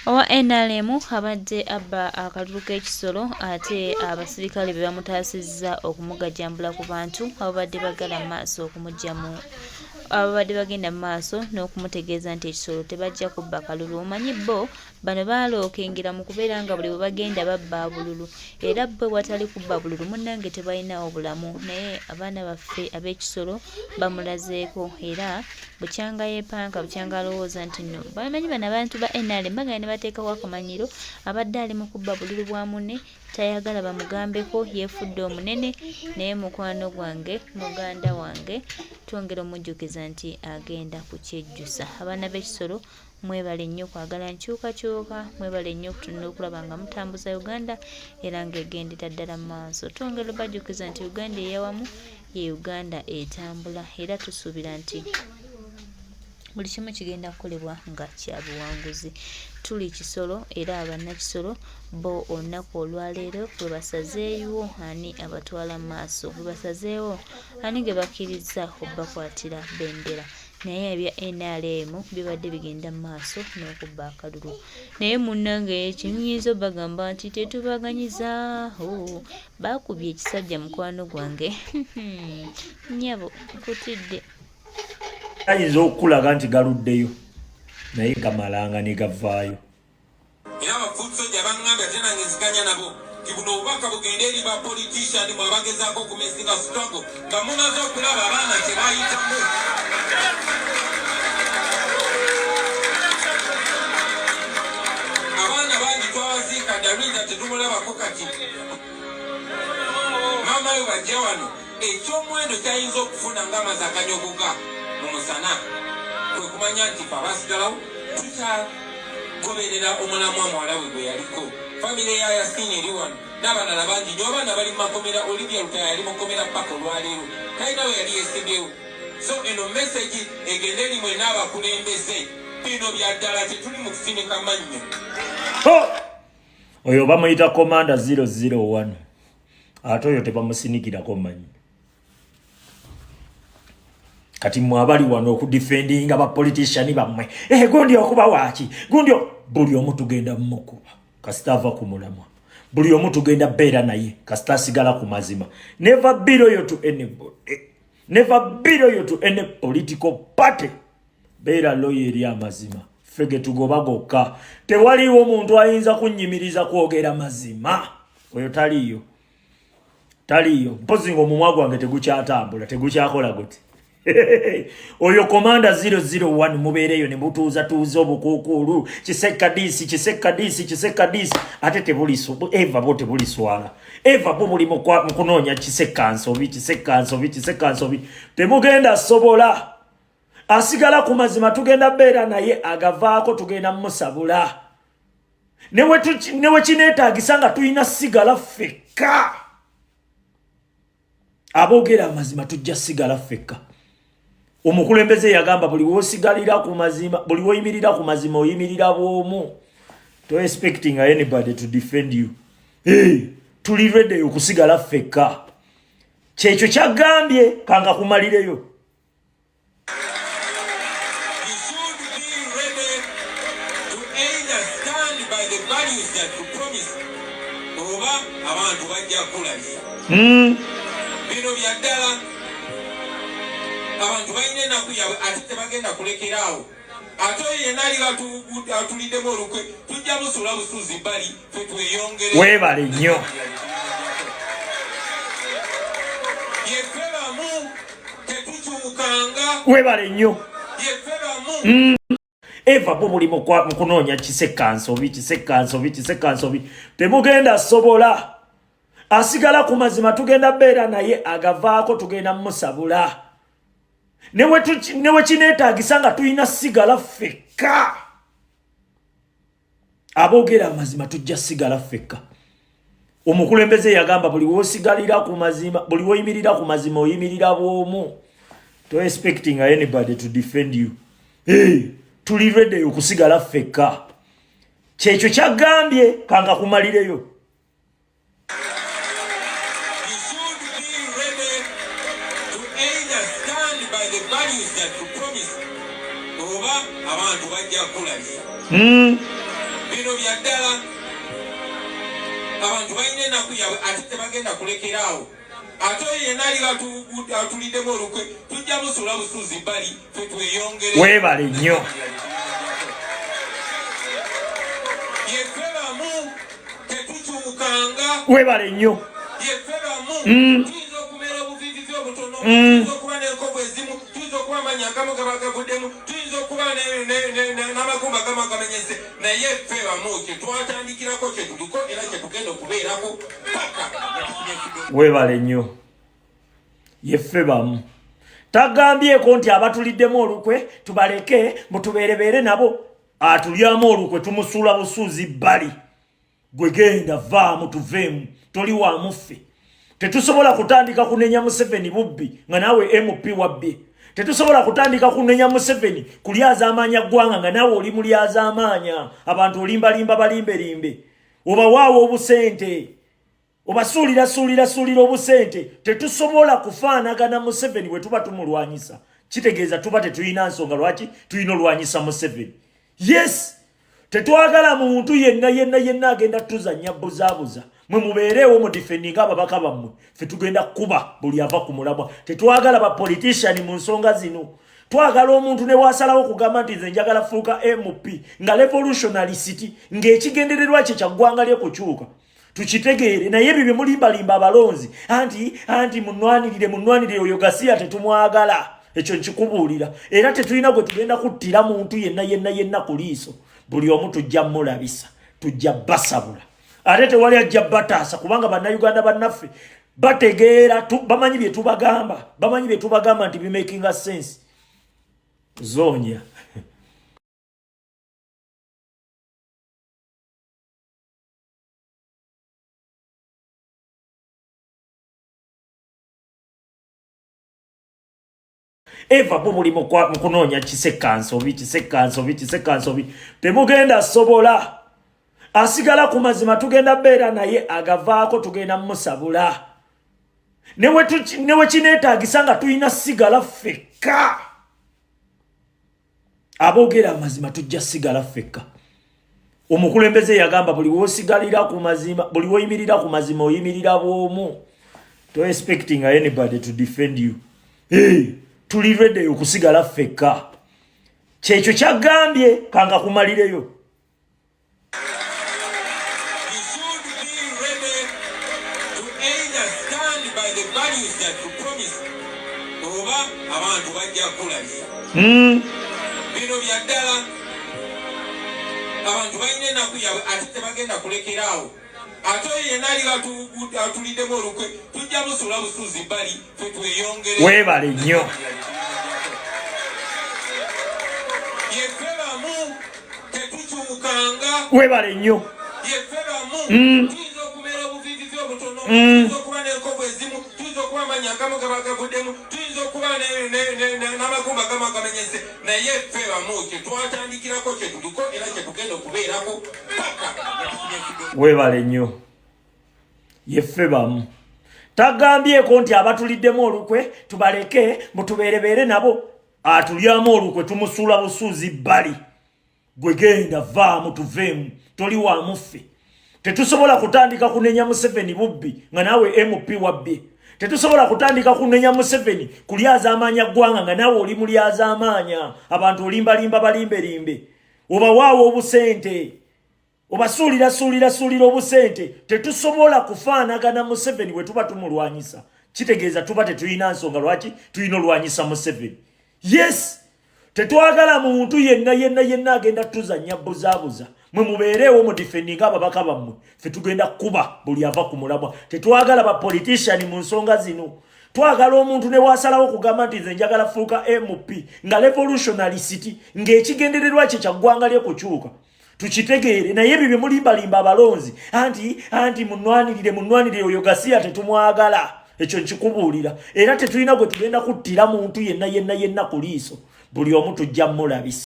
owa NRM abadde abba akalulu k'ekisolo ate abasirikale be bamutaasizza okumugajjambula ku bantu ababadde bagala maaso okumujja mu ababadde bagenda mu maaso n'okumutegeeza nti ekisolo tebajja kubba kalulu. Omanyi bo bano baalookengira mu kubeera nga buli bwe bagenda babba bululu era bwe watali kubba bululu munnange tebalinawo bulamu, naye abaana baffe ab'ekisolo bamulazeeko era bukyanga yeepanka bukyanga alowooza nti nno bamanyi bano abantu ba NRM bagenda ne bateekawo akamanyiro abadde ali mu kubba bululu bwa munne tayagala bamugambeko yeefudde omunene, naye mukwano gwange muganda wange twongera omujjukiza nti agenda kukyejjusa. Abaana b'ekisolo mwebale nnyo kwagala nkyukakyuka, mwebale nnyo okutunula okulaba nga mutambuza Uganda era ng'egendera ddala mu maaso. Twongera obajjukiza nti Uganda eyawamu ye Uganda etambula era tusuubira nti buli kimu kigenda kukolebwa nga kya buwanguzi. Tuli kisolo era abannakisolo bo olunaku olwaleero bwe basazeewo ani abatwala mu maaso, bwe basazeewo ani ge bakkiriza obbakwatira bendera, naye ebya NRM bibadde bigenda mu maaso n'okubba akalulu. Naye munnange kinyinza obbagamba nti tetubaganyiza, baakubye ekisajja mukwano gwange nnyabo nkutidde. Ayinza okulaga nti galuddeyo naye gamalanga ne gavaayo. Era abafuusojja baŋŋambye ate nange nziganya nabo ti buno obubaka bugenda eri bapoliticiani mwe bagezaako okumesinga struggle nga mumaze okulaba abaana kye bayitamu. Abaana bangi twabaziika Dawida tetumulabako kati. Maama we bajja wano eky'omuwendo kyayinza okufuna ng'amazzi aganyogoga mu musana kwe kumanya nti fe abasigalawo tukyagoberera omulamwa muwala we gwe yaliko. Famire ya Yasini eri wano n'abalala bangi nnyo, abaana bali mu makomera. Olivia Lutaya yali mukomera paka olwaleero talina we yali yeesibyewo. So eno mesagi egenda eri mwe n'abakulembeze, bino bya ddala tetuli mu kusinika mannyo. Oyo bamuyita komanda 001 ate oyo tebamusinikirako mannyo. Kati mwabali wano okudifendinga bapoliticiani bammwe gundi okuba waaki gundi buli omu tugenda mmukuba kasita ava ku mulamwa, buli omu tugenda beera naye kasita asigala ku mazima. Never be loyal to anybody, never be loyal to any political party. Beera loyal eri amazima, fege tugoba gokka. Tewaliwo omuntu ayinza kunnyimiriza kwogera mazima, oyo taliyo mpozi ng'omumwa gwange tegukyatambula tegukyakola guti. Oyo komanda 001 mubeereyo ne mutuuza obukuukulu kisekadisi ate tebuliso eva bo tebuliswala eva bo buli mu kunoonya kisekansobi temugenda sobola. Asigala ku mazima tugenda beera naye agavaako tugenda musabula newe kineetaagisa nga tulina sigala fekka. Aboogera amazima tujja sigala fekka. Omukulembeze yagamba buli wosigalira ku mazima, buli woyimirira ku mazima oyimirira bwomu. To expecting anybody to defend you. Tuli ready okusigala fekka. Kyekyo kyagambye kanga kumalireyo. Abantu bajja kulabisa. Bino bya ddala. Abantu balina ennaku yaabwe ate tebagenda kulekeraawo. Ate oyo yenna aliba atuliddemu olukwe tujja musula busuzi bali ffe tweyongere. Weebale nnyo. Yeffe bamu tetukyukanga. Weebale nnyo. Yeffe bamu. Eva bo buli mu kunoonya kisekansobi temugenda sobola. Asigala ku mazima tugenda beera naye agavaako tugenda musabula newe kineetaagisa nga tulina sigala fekka. Aboogera amazima tujja sigala fekka. Omukulembeze yagamba buli wosigalira ku mazima, buli woyimirira ku mazima oyimirira bwomu. To expecting anybody to defend you. Tuli ready okusigala fekka. Kyekyo kyagambye kanga kumalireyo. Abantu bajja kulabisa. Bino bya ddala abantu balina ennaku yaabwe ate tebagenda kulekeraawo. Ate oyo yenna aliba atuliddemu olukwe tujja busula busuuzi bbali ffe tweyongere. Weebale nnyo. Yeffe bamu tetukyukanga. Weebale nnyo. Yeffe bamu tuyinza okubeera obuviivizi obutono, tuyinza okuba n'enkovu ezimu, tuyinza okuba amanya agamu gaba gavuddemu, tuyinza okuba n'amagumba agamu agamenyese, naye ffe bamu kye twatandikirako kye tuliko era kye tugenda okubeerako paka. Weebale nnyo. Yeffe bamu. Tagambyeko nti abatuliddemu olukwe tubaleke mutubeerebeere nabo. Atulyamu olukwe tumusuula busuuzi bbali. Gwe genda vaamu tuveemu toli wa muffe. Tetusobola kutandika kunenya Museveni bubbi nga naawe MP wabbye. Tetusobola kutandika kunenya Museveni kulyaza amaanya ggwanga nga naawe oli mulyaza amaanya. Abantu olimbalimba balimberimbe. Oba waawo obusente. Obasuulira obusente. Tetusobola kufaanagana Museveni bwe tuba tumulwanyisa. Kitegeeza tuba tetuyina nsonga lwaki tuyina olwanyisa Museveni. Yes, tetwagala muntu yenna agenda tuzanya buzaabuza. Mwe mubeereewo mu defending ababaka bammwe. Ffe tugenda kuba buli ava ku mulamwa. Tetwagala ba politician mu nsonga zino. Twagala omuntu ne wasalawo kugamba nti nze njagala fuuka MP nga revolutionalist ng'ekigendererwa kye kya ggwanga lye kukyuka. Tukitegeere naye ebyo bye mulimbalimba abalonzi anti munwanirire oyo Gasiya tetumwagala. Ekyo nkikubuulira. Era tetulina gwe tugenda kuttira muntu yenna ku liiso. Buli omu tujja mulabisa. Tujja basabula. Ate tewali ajja bataasa kubanga bannayuganda bannaffe bategeera bamanyi bye tubagamba. Bamanyi bye tubagamba nti bimakinga sense. Zonya. Eva bumuli mukunoonya kisekansobi temugenda sobola. Asigala ku mazima tugenda beera naye agavaako tugenda musabula. Newe kineetaagisa nga tuyina sigala ffekka. Aboogera amazima tujja sigala ffekka. Omukulembeze yagamba buli wosigalira ku mazima, buli woyimirira ku mazima oyimirira bw'omu. To expecting anybody to defend you. Hey, tuli ready okusigala ffekka. Kyekyo kyagambye kanga kumalireyo. Abantu bajja kulabisa. Bino bya ddala abantu balina ennaku yaabwe ate tebagenda kulekeraawo. Ate oyo yenna aliba atuliddemu olukwe tujja busula busuuzi bbali ffe tweyongere. Weebale nnyo. Yeffe bamu tetukyukanga. Weebale nnyo. Yeffe bamu tuyinza okubeera obuviivizi obutono, tuyinza okuba n'enkovu ezimu, tuyinza okuba amanya agamu gaba gavuddemu, tuyinza okuba n'amagumba agamu agamenyese, naye ffe bamu kye twatandikirako kye tuliko era kye tugenda okubeerako paka. Weebale nnyo. Yeffe bamu. Tagambyeko nti abatuliddemu olukwe tubaleke mutubeerebeere nabo. Atulyamu olukwe tumusuula busuuzi bbali. Gwe genda vaamu tuveemu toli wa muffe. Tetusobola kutandika kunenya Museveni bubbi nga naawe MP wabbye. Tetusobola kutandika kunenya Museveni kulyaza amaanya ggwanga nga naawe oli mulyaza amaanya. Abantu olimbalimba balimberimbe. Oba waawo obusente. Obasuulira obusente. Tetusobola kufaanagana Museveni bwe tuba tumulwanyisa. Kitegeeza tuba tetuyina nsonga lwaki tuyina olwanyisa Museveni. Yes, tetwagala muntu yenna agenda tuzanya buzaabuza. Mwe mubeereewo mu defending ababaka bammwe. Ffe tugenda kuba buli ava ku mulamwa. Tetwagala ba politician mu nsonga zino. Twagala omuntu ne wasalawo kugamba nti nze njagala fuuka MP nga revolutionalist ng'ekigendererwa kye kya ggwanga lye kukyuka. Tukitegeere naye ebyo bye mulimbalimba abalonzi anti munwanirire oyo Gasiya tetumwagala. Ekyo nkikubuulira. Era tetulina gwe tugenda kuttira muntu yenna ku liiso. Buli omu tujja mulabisa.